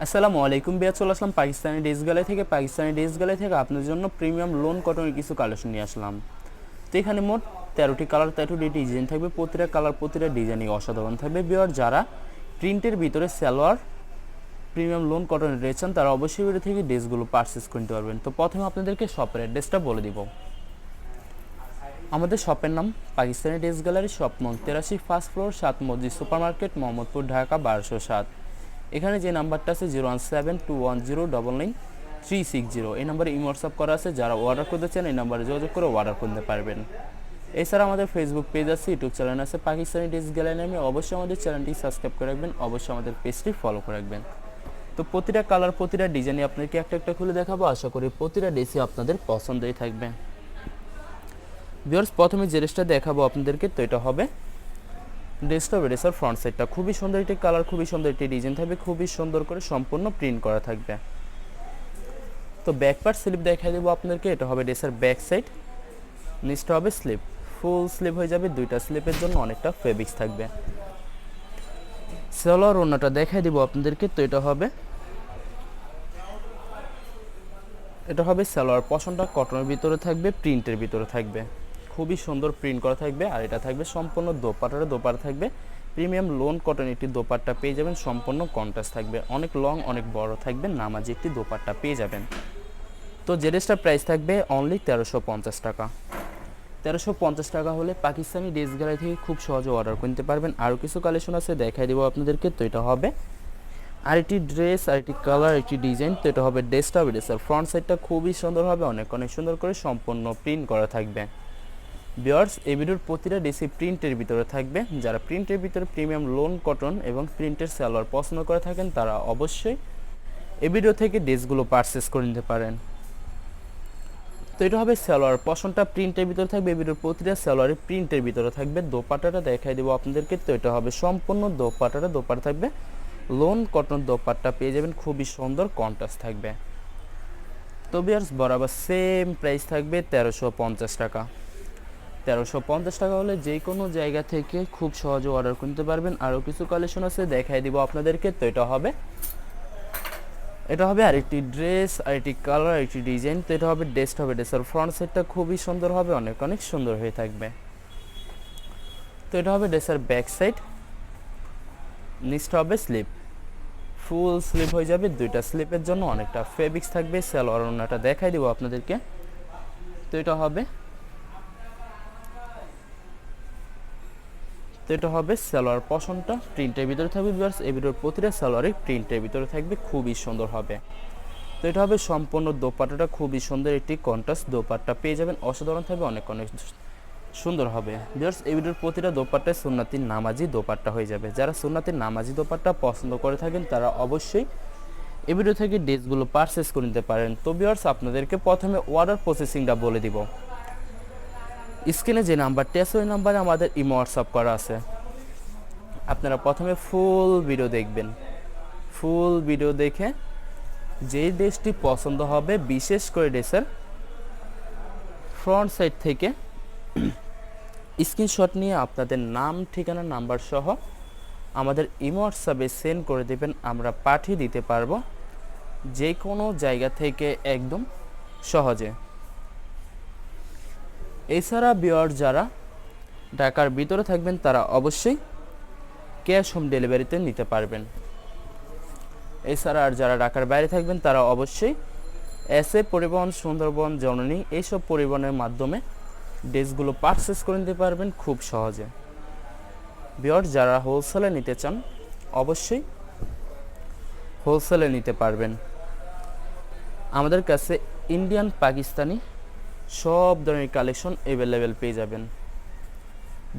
আসসালামু আলাইকুম বিয়া, চলে আসলাম পাকিস্তানি ড্রেস গ্যালারি থেকে। আপনার জন্য প্রিমিয়াম লোন কটনের কিছু কালেকশন নিয়ে আসলাম। তো এখানে মোট 13টি কালার, 13টি ডিজাইন থাকবে। প্রতিটা কালার, প্রতিটা ডিজাইনই অসাধারণ থাকবে। বিয়ার যারা প্রিন্টের ভিতরে সালোয়ার প্রিমিয়াম লোন কটনের ড্রেস চান তারা অবশ্যই ভিডিও থেকে ড্রেসগুলো পারচেস করতে পারবেন। তো প্রথমে আপনাদেরকে শপের অ্যাড্রেসটা বলে দিব। আমাদের শপের নাম পাকিস্তানি ড্রেস গ্যালারি, শপ নং 83, ফার্স্ট ফ্লোর, 7 মসজিদ সুপার মার্কেট, মোহাম্মদপুর, ঢাকা 1207। এখানে যে নাম্বারটা আছে 01721099360, এই নাম্বারে হোয়াটসঅ্যাপ করা আছে। যারা অর্ডার করতে চান এই নাম্বারে যোগাযোগ করে অর্ডার করতে পারবেন। এছাড়া আমাদের ফেসবুক পেজ আছে, ইউটিউব চ্যানেল আছে পাকিস্তানি ড্রেস গ্যালারি নামে। অবশ্যই আমাদের চ্যানেলটি সাবস্ক্রাইব করে রাখবেন, অবশ্যই আমাদের পেজটি ফলো করে রাখবেন। তো প্রতিটা কালার, প্রতিটা ডিজাইনই আপনাদেরকে একটা একটা খুলে দেখাবো। আশা করি প্রতিটা ড্রেসই আপনাদের পছন্দই থাকবে। ভিউয়ার্স, প্রথমে যে ড্রেসটা দেখাবো আপনাদেরকে, তো এটা হবে ড্রেসটা ড্রেসের ফ্রন্ট সাইডটা খুবই সুন্দর একটি কালার, খুবই সুন্দর একটি ডিজাইন থাকবে, খুবই সুন্দর করে সম্পূর্ণ প্রিন্ট করা থাকবে। তো ব্যাক পার্ট স্লিপ দেখাই দেবো আপনাদেরকে। এটা হবে ড্রেসের ব্যাক সাইড, নিচটা হবে স্লিপ, ফুল স্লিপ হয়ে যাবে। দুইটা স্লিপের জন্য অনেকটা ফেব্রিক্স থাকবে। সালোয়ার ওড়নাটা দেখাই দিব আপনাদেরকে। তো এটা হবে সালোয়ার পশনটা কটনের ভিতরে থাকবে, প্রিন্টের ভিতরে থাকবে, খুবই সুন্দর প্রিন্ট করা থাকবে। আর এটা থাকবে সম্পূর্ণ দোপাট্টা থাকবে প্রিমিয়াম লোন কটন একটি দোপাট্টা পেয়ে যাবেন। সম্পূর্ণ কন্ট্রাস্ট থাকবে, অনেক লং, অনেক বড় থাকবে, নামাজি একটি দোপাট্টা পেয়ে যাবেন। তো যে ড্রেসটার প্রাইস থাকবে অনলি 1350 টাকা। 1350 টাকা হলে পাকিস্তানি ড্রেস গ্যালারি থেকে খুব সহজে অর্ডার করতে পারবেন। আরও কিছু কালেকশন আছে, দেখাই দেবো আপনাদেরকে। তো এটা হবে আরেকটি ড্রেস, আরেকটি কালার, একটি ডিজাইন। তো এটা হবে ড্রেসটা ড্রেসের ফ্রন্ট সাইডটা খুবই সুন্দর হবে, অনেক অনেক সুন্দর করে সম্পূর্ণ প্রিন্ট করা থাকবে। ভিউয়ার্স, এই ভিডিওর প্রতিটা ড্রেসই প্রিন্টের ভিতরে থাকবে। যারা প্রিন্টের ভিতরে প্রিমিয়াম লোন কটন এবং প্রিন্টের সালোয়ার পছন্দ করে থাকেন তারা অবশ্যই এই ভিডিও থেকে ড্রেসগুলো পারচেস করে নিতে পারেন। তো এটা হবে সালোয়ার পশনটা প্রিন্টের ভিতরে থাকবে। এই ভিডিওর প্রতিটা সালোয়ারের প্রিন্টের ভিতরে থাকবে। দোপাট্টাটা দেখাই দেবো আপনাদেরকে। তো এটা হবে সম্পূর্ণ দোপাট্টা থাকবে লোন কটন দোপাট্টা পেয়ে যাবেন, খুবই সুন্দর কন্ট্রাস্ট থাকবে। তো ভিউয়ার্স, বরাবর সেম প্রাইস থাকবে 1350 টাকা। 1350 টাকা হলে যে কোনো জায়গা থেকে খুব সহজে অর্ডার করতে পারবেন। আরও কিছু কালেকশন আছে, দেখাই দিব আপনাদেরকে। তো এটা হবে আরেকটি ড্রেস, আরেকটি কালার, আরেকটি ডিজাইন। তো এটা হবে ড্রেসের ফ্রন্ট সাইডটা খুবই সুন্দর হবে, অনেক অনেক সুন্দর হয়ে থাকবে। তো এটা হবে ড্রেসের ব্যাক সাইড, নিচটা হবে স্লিপ, ফুল স্লিপ হয়ে যাবে। দুইটা স্লিপের জন্য অনেকটা ফেব্রিক্স থাকবে। সালোয়ার ওড়নাটা দেখাই দিব আপনাদেরকে। তো এটা হবে সালোয়ার পশনটা প্রিন্টের ভিতরে থাকবে। ভিউয়ার্স, এই ভিডিওর প্রতিটা সালোয়ারই প্রিন্টের ভিতরে থাকবে, খুবই সুন্দর হবে। তো এটা হবে সম্পূর্ণ দোপাট্টাটা খুবই সুন্দর একটি কন্ট্রাস্ট দোপাট্টা পেয়ে যাবেন, অসাধারণ থাকবে, অনেক অনেক সুন্দর হবে। ভিউয়ার্স, এই ভিডিওর প্রতিটা দোপাট্টায় সুন্নাতি নামাজি দোপাট্টা হয়ে যাবে। যারা সুন্নাতি নামাজি দোপাট্টা পছন্দ করে থাকেন তারা অবশ্যই এই ভিডিও থেকে ড্রেসগুলো পারচেস করে নিতে পারেন। তো ভিউয়ার্স, আপনাদেরকে প্রথমে অর্ডার প্রসেসিংটা বলে দিব। স্ক্রিনে যে নাম্বারটি আছে ওই নাম্বারে আমাদের হোয়াটসঅ্যাপ করা আছে। আপনারা প্রথমে ফুল ভিডিও দেখবেন। ফুল ভিডিও দেখে যেই ড্রেসটি পছন্দ হবে, বিশেষ করে ড্রেসের ফ্রন্ট সাইড থেকে স্ক্রিনশট নিয়ে আপনাদের নাম, ঠিকানা, নাম্বার সহ আমাদের হোয়াটসঅ্যাপে সেন্ড করে দেবেন। আমরা পাঠিয়ে দিতে পারবো যে কোনো জায়গা থেকে একদম সহজে। এছাড়া ভিউয়ার যারা ঢাকার ভিতরে থাকবেন তারা অবশ্যই ক্যাশ হোম ডেলিভারিতে নিতে পারবেন। এছাড়া আর যারা ঢাকার বাইরে থাকবেন তারা অবশ্যই এসএ পরিবহন, সুন্দরবন, জননী এইসব পরিবহনের মাধ্যমে ড্রেসগুলো পারচেস করে নিতে পারবেন খুব সহজে। ভিউয়ার, যারা হোলসেলে নিতে চান অবশ্যই হোলসেলে নিতে পারবেন। আমাদের কাছে ইন্ডিয়ান, পাকিস্তানি সব ধরনের কালেকশন অ্যাভেলেবেল পেয়ে যাবেন।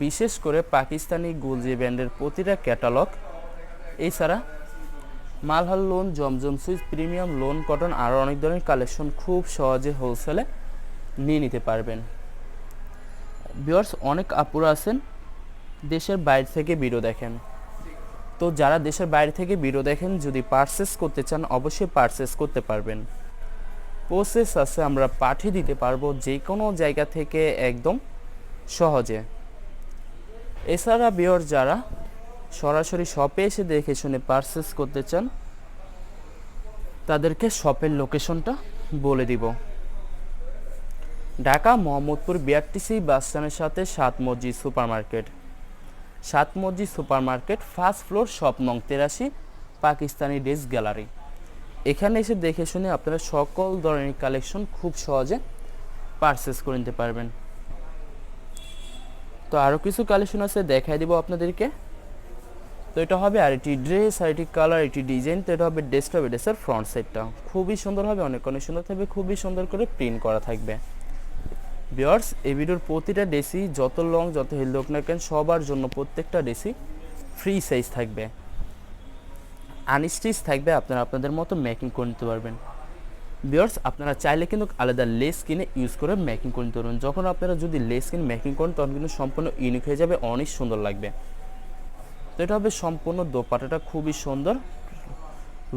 বিশেষ করে পাকিস্তানি গুলজি ব্র্যান্ডের প্রতিটা ক্যাটালগ, এছাড়া মালহার লোন, জমজম সুইচ, প্রিমিয়াম লোন কটন, আরও অনেক ধরনের কালেকশন খুব সহজে হোলসেলে নিয়ে নিতে পারবেন। ভিউয়ার্স, অনেক আপুরা আছেন দেশের বাইরে থেকে ভিডিও দেখেন। তো যারা দেশের বাইরে থেকে ভিডিও দেখেন যদি পারচেস করতে চান অবশ্যই পারচেস করতে পারবেন। প্রসেস আছে, আমরা পাঠিয়ে দিতে পারবো যে কোনো জায়গা থেকে একদম সহজে। এছাড়া ভিউয়ার যারা সরাসরি শপে এসে দেখে শুনে পারচেস করতে চান তাদেরকে শপের লোকেশনটা বলে দিব। ঢাকা মোহাম্মদপুর বিআরটিসি বাস স্ট্যান্ডের সাথে 7 মসজিদ সুপার মার্কেট। 7 মসজিদ super market, first floor, shop নং 83, পাকিস্তানি ড্রেস গ্যালারি। এখানে এসে দেখে শুনে আপনারা সকল ধরনের কালেকশন খুব সহজে পারচেস করে নিতে পারবেন। তো আরও কিছু কালেকশন আছে, দেখাই দিব আপনাদেরকে। তো এটা হবে আরেকটি ড্রেস, আরেকটি কালার, একটি ডিজাইন। তো এটা হবে ড্রেসের ফ্রন্ট সাইডটা খুবই সুন্দর হবে, অনেক অনেক সুন্দর থাকবে, খুবই সুন্দর করে প্রিন্ট করা থাকবে। ভিউয়ার্স, এই ভিডিওর প্রতিটা ড্রেসই যত লং যত হেলদি হোক না কেন সবার জন্য প্রত্যেকটা ড্রেসই ফ্রি সাইজ থাকবে, আনস্টিচ থাকবে, আপনারা আপনাদের মতো মেকিং করে নিতে পারবেন। ভিউয়ার্স, আপনারা চাইলে কিন্তু আলাদা লেস কিনে ইউজ করে মেকিং করে নিতে পারবেন। যখন আপনারা যদি লেস কিনে মেকিং করেন তখন কিন্তু সম্পূর্ণ ইউনিক হয়ে যাবে, অনেক সুন্দর লাগবে। তো এটা হবে সম্পূর্ণ দোপাট্টাটা খুবই সুন্দর,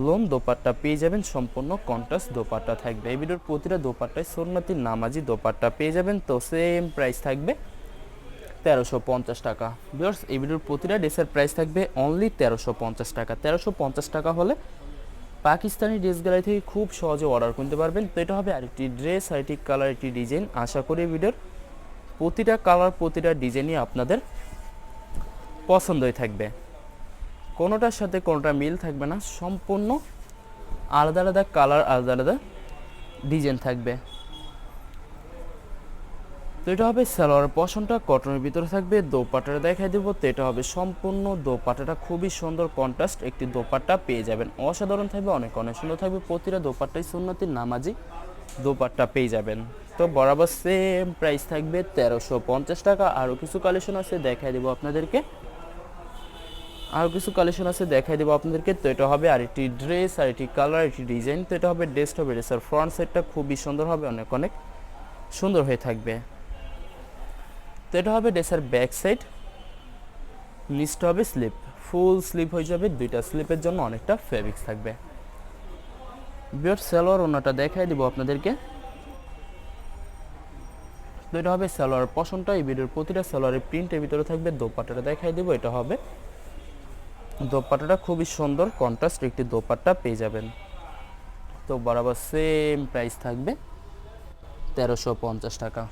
লোন দোপাট্টা পেয়ে যাবেন, সম্পূর্ণ কন্ট্রাস্ট দোপাট্টা থাকবে। এই ভিডিওর প্রতিটা দোপাট্টায় সুন্নতি নামাজি দোপাট্টা পেয়ে যাবেন। তো সেম প্রাইস থাকবে 1350 টাকা। ভিউয়ার্স, এই ভিডিওর প্রতিটা ড্রেসের প্রাইস থাকবে অনলি 1350 টাকা। 1350 টাকা হলে পাকিস্তানি ড্রেস গ্যালারি থেকে খুব সহজে অর্ডার করতে পারবেন। তো এটা হবে আরেকটি ড্রেস, আরেকটি কালার, একটি ডিজাইন। আশা করি ভিডিওর প্রতিটা কালার প্রতিটা ডিজাইনই আপনাদের পছন্দই থাকবে, কোনোটার সাথে কোনোটা মিল থাকবে না, সম্পূর্ণ আলাদা আলাদা কালার, আলাদা আলাদা ডিজাইন থাকবে। তো এটা হবে সালোয়ার পশনটা কটনের ভিতরে থাকবে, দোপাট্টাটা দেখাই দেবো। তো এটা হবে সম্পূর্ণ দোপাট্টাটা খুবই সুন্দর কন্ট্রাস্ট একটি দোপাট্টা পেয়ে যাবেন, অসাধারণ থাকবে, অনেক অনেক সুন্দর থাকবে। প্রতিটা দোপাট্টাই সুন্নতির নামাজি দোপাট্টা পেয়ে যাবেন। তো বরাবর সেম প্রাইস থাকবে 1350 টাকা। আরও কিছু কালেকশন আছে, দেখাই দেবো আপনাদেরকে। তো এটা হবে আরেকটি ড্রেস, আরেকটি কালার, একটি ডিজাইন। তো এটা হবে ড্রেসের ফ্রন্ট সাইডটা খুবই সুন্দর হবে, অনেক অনেক সুন্দর হয়ে থাকবে। তো এটা হবে ড্রেসের ব্যাক সাইড, নিচটা হবে স্লিপ, ফুল স্লিপ হয়ে যাবে, দুইটা স্লিপের জন্য অনেকটা ফেব্রিক্স থাকবে। বিয়ার সালোয়ার ওনাটা দেখাই দিব আপনাদেরকে। তো এটা হবে সালোয়ার পশনটা, এই ভিডিওর প্রতিটা সালোয়ারের প্রিন্টের ভিতরে থাকবে। দোপাট্টাটা দেখাই দিব, এটা হবে দোপাট্টাটা খুবই সুন্দর কন্ট্রাস্ট একটি দোপাট্টা পেয়ে যাবেন। তো বরাবর সেম প্রাইস থাকবে 1350 টাকা।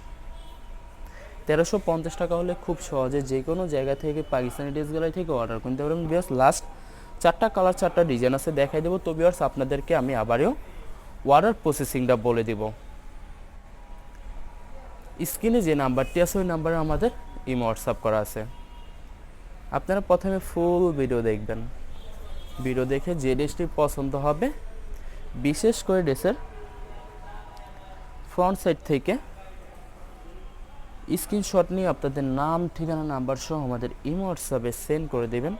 1350 টাকা হলে খুব সহজে যে কোনো জায়গা থেকে পাকিস্তানি ড্রেস গ্যালারি থেকে অর্ডার করতে পারবেন। বিয়ার্স, লাস্ট 4টা কালার 4টা ডিজাইন আছে, দেখাই দেবো। তো বিয়ার্স, আপনাদেরকে আমি আবারও অর্ডার প্রসেসিংটা বলে দিব। স্ক্রিনে যে নাম্বারটি আছে ওই নাম্বারে আমাদের ইমো হোয়াটসঅ্যাপ করা আছে। আপনারা প্রথমে ফুল ভিডিও দেখবেন, ভিডিও দেখে যে ড্রেসটি পছন্দ হবে, বিশেষ করে ড্রেসের ফ্রন্ট সাইড থেকে স্ক্রিনশট নিয়ে আপনাদের নাম, ঠিকানা, নাম্বার সহ আমাদের ইমো হোয়াটসঅ্যাপে সেন্ড করে দেবেন।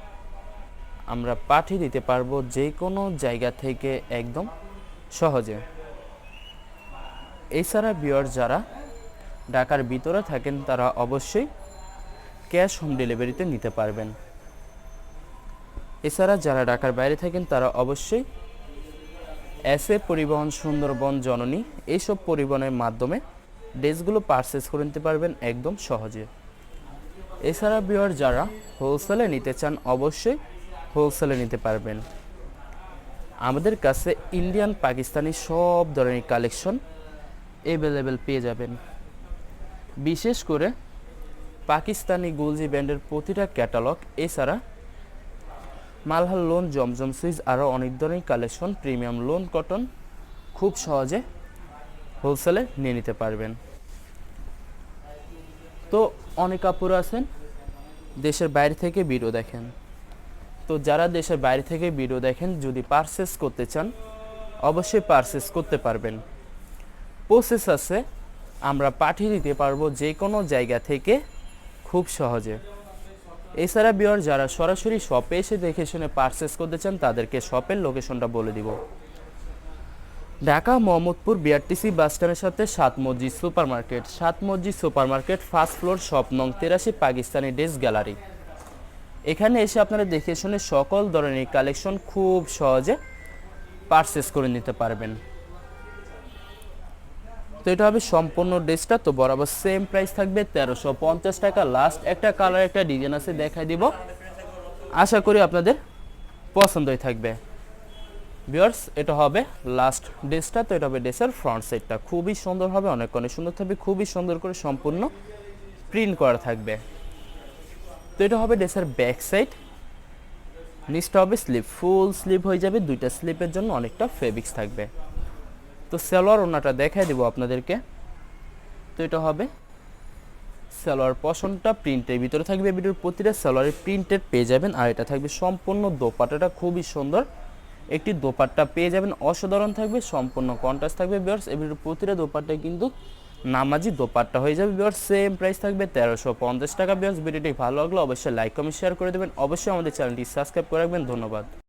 আমরা পাঠিয়ে দিতে পারবো যে কোনো জায়গা থেকে একদম সহজে। এছাড়া ভিউয়ার যারা ঢাকার ভিতরে থাকেন তারা অবশ্যই ক্যাশ হোম ডেলিভারিতে নিতে পারবেন। এছাড়া যারা ঢাকার বাইরে থাকেন তারা অবশ্যই এসএ পরিবহন, সুন্দরবন, জননী এইসব পরিবহনের মাধ্যমে ড্রেসগুলো পারচেস করে নিতে পারবেন একদম সহজে। এছাড়া ভিউয়ার যারা হোলসেলে নিতে চান অবশ্যই হোলসেলে নিতে পারবেন। আমাদের কাছে ইন্ডিয়ান, পাকিস্তানি সব ধরনের কালেকশন অ্যাভেলেবেল পেয়ে যাবেন। বিশেষ করে পাকিস্তানি গুলজি ব্র্যান্ডের প্রতিটা ক্যাটালগ, এছাড়া মালহার লোন, জমজম সুইচ, আরও অনেক ধরনের কালেকশন, প্রিমিয়াম লোন কটন খুব সহজে হোলসেলে নিয়ে নিতে পারবেন। তো অনেক আপুরা আছেন দেশের বাইরে থেকে ভিডিও দেখেন। তো যারা দেশের বাইরে থেকে ভিডিও দেখেন যদি পারচেস করতে চান অবশ্যই পারচেস করতে পারবেন। প্রসেস আছে, আমরা পাঠিয়ে দিতে পারবো যে কোনো জায়গা থেকে খুব সহজে। এছাড়া ভিউয়ার যারা সরাসরি শপে এসে দেখে শুনে পারচেস করতে চান তাদেরকে শপের লোকেশনটা বলে দিব। ঢাকা মোহাম্মদপুর বিআরটিসি বাস স্ট্যান্ডের সাথে 7 মসজিদ সুপার মার্কেট। 7 মসজিদ super market, first floor, shop নং 83, পাকিস্তানি ড্রেস গ্যালারি। এখানে এসে আপনারা দেখে শুনে সকল ধরনের কালেকশন খুব সহজে পারচেস করে নিতে পারবেন। তো এটা হবে সম্পূর্ণ ড্রেসটা। তো বরাবর সেম প্রাইস থাকবে 1350 টাকা। লাস্ট একটা কালার, একটা ডিজাইন আছে, দেখাই দিব, আশা করি আপনাদের পছন্দই থাকবে। ভিউয়ার্স এটা হবে লাস্ট ড্রেসটা। তো এটা হবে ড্রেসের ফ্রন্ট সাইডটা, খুবই সুন্দর হবে, অনেক অনেক সুন্দর থাকবে, খুবই সুন্দর করে সম্পূর্ণ প্রিন্ট করা থাকবে। তো এটা হবে ড্রেসের ব্যাক সাইড, নিচটা হবে স্লিপ, ফুল স্লিপ হয়ে যাবে, দুইটা স্লিপের জন্য অনেকটা ফেব্রিক্স থাকবে। তো সালোয়ার ওনাটা দেখাই দেবো আপনাদেরকে। তো এটা হবে সালোয়ার পশনটা প্রিন্টের ভিতরে থাকবে, ভিডিওর প্রতিটা সালোয়ারের প্রিন্টেড পেয়ে যাবেন। আর এটা থাকবে সম্পূর্ণ দোপাট্টাটা খুবই সুন্দর একটি দোপাট্টা পেয়ে যাবেন, অসাধারণ থাকবে, সম্পূর্ণ কন্ট্রাস্ট থাকবে ভিউয়ার্স। এই ভিডিওর প্রতিটা দোপাট্টায় কিন্তু নামাজি দোপাট্টা হয়ে যাবে ভিউয়ার্স। সেম প্রাইস থাকবে 1350 টাকা ভিউয়ার্স। ভিডিওটি ভালো লাগলে অবশ্যই লাইক কমেন্ট শেয়ার করে দেবেন, অবশ্যই আমাদের চ্যানেলটি সাবস্ক্রাইব করে রাখবেন। ধন্যবাদ।